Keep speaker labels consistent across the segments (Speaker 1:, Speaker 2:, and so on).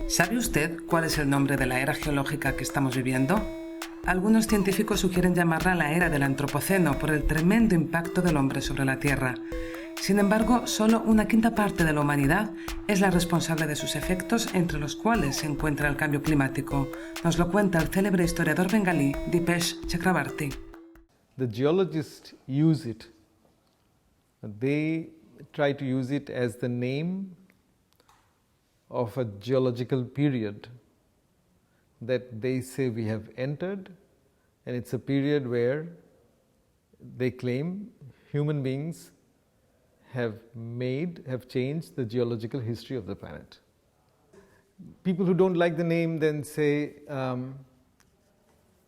Speaker 1: ¿Sabe usted cuál es el nombre de la era geológica que estamos viviendo? Algunos científicos sugieren llamarla la era del Antropoceno por el tremendo impacto del hombre sobre la Tierra. Sin embargo, solo una quinta parte de la humanidad es la responsable de sus efectos, entre los cuales se encuentra el cambio climático. Nos lo cuenta el célebre historiador bengalí Dipesh Chakrabarty.
Speaker 2: The geologists use it. They try to use it as the name of a geological period that they say we have entered, and it's a period where they claim human beings have changed the geological history of the planet. People who don't like the name then say,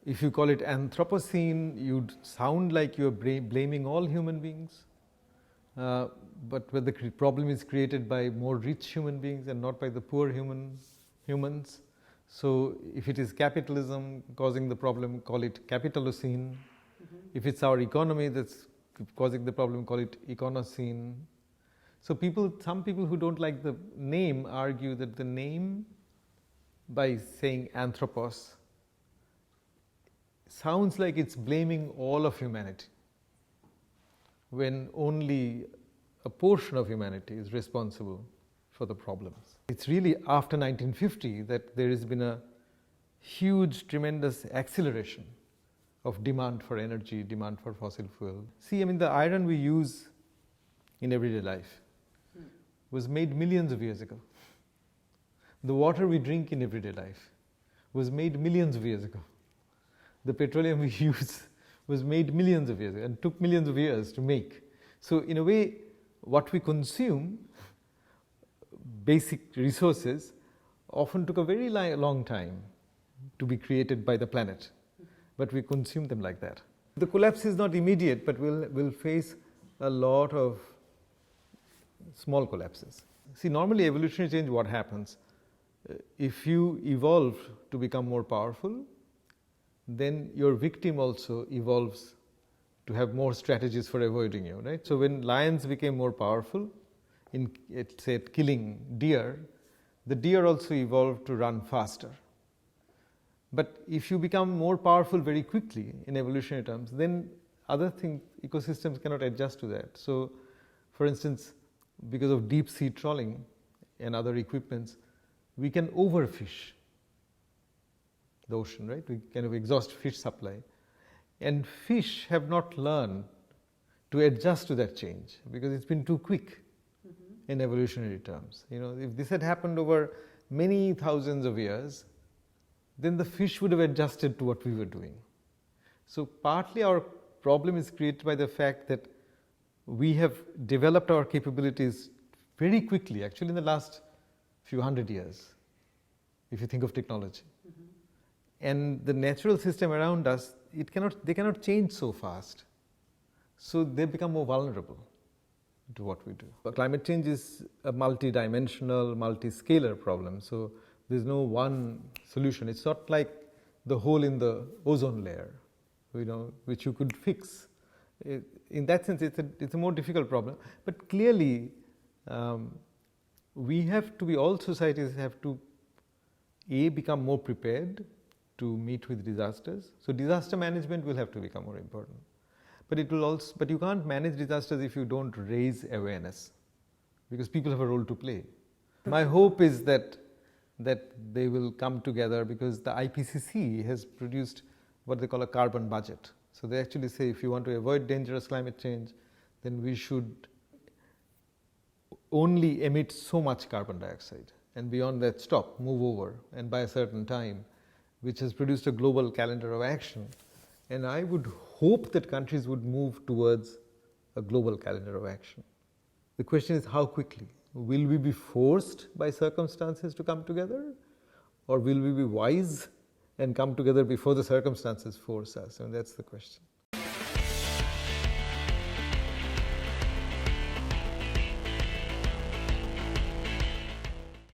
Speaker 2: if you call it Anthropocene, you'd sound like you're blaming all human beings. But where the problem is created by more rich human beings and not by the poor humans. So if it is capitalism causing the problem, call it Capitalocene. If it's our economy that's causing the problem, call it Econocene. So some people who don't like the name argue that the name, by saying anthropos, sounds like it's blaming all of humanity, when only a portion of humanity is responsible for the problems. It's really after 1950 that there has been a huge, tremendous acceleration of demand for energy, demand for fossil fuel. See, I mean, the iron we use in everyday life was made millions of years ago. The water we drink in everyday life was made millions of years ago. The petroleum we use was made millions of years ago and took millions of years to make. So in a way, what we consume, basic resources, often took a very long time to be created by the planet. But we consume them like that. The collapse is not immediate, but we'll face a lot of small collapses. See, normally evolutionary change, what happens? If you evolve to become more powerful, then your victim also evolves to have more strategies for avoiding you, right? So when lions became more powerful in, say, killing deer, the deer also evolved to run faster. But if you become more powerful very quickly in evolutionary terms, then other things, ecosystems cannot adjust to that. So, for instance, because of deep sea trawling and other equipments, we can overfish the ocean, right? We kind of exhaust fish supply. And fish have not learned to adjust to that change because it's been too quick in evolutionary terms. You know, if this had happened over many thousands of years, then the fish would have adjusted to what we were doing. So partly our problem is created by the fact that we have developed our capabilities very quickly, actually in the last few hundred years, if you think of technology. And the natural system around us, they cannot change so fast. So they become more vulnerable to what we do. But climate change is a multi-dimensional, multi-scalar problem. So there's no one solution. It's not like the hole in the ozone layer, you know, which you could fix. In that sense, it's a more difficult problem. But clearly, we have to be, all societies have to, become more prepared to meet with disasters. So disaster management will have to become more important. But it will also, but you can't manage disasters if you don't raise awareness, because people have a role to play. My hope is that they will come together, because the IPCC has produced what they call a carbon budget. So they actually say if you want to avoid dangerous climate change, then we should only emit so much carbon dioxide, and beyond that stop, move over, and by a certain time, which has produced a global calendar of action. And I would hope that countries would move towards a global calendar of action. The question is how quickly? Will we be forced by circumstances to come together? Or will we be wise and come together before the circumstances force us? And that's the question.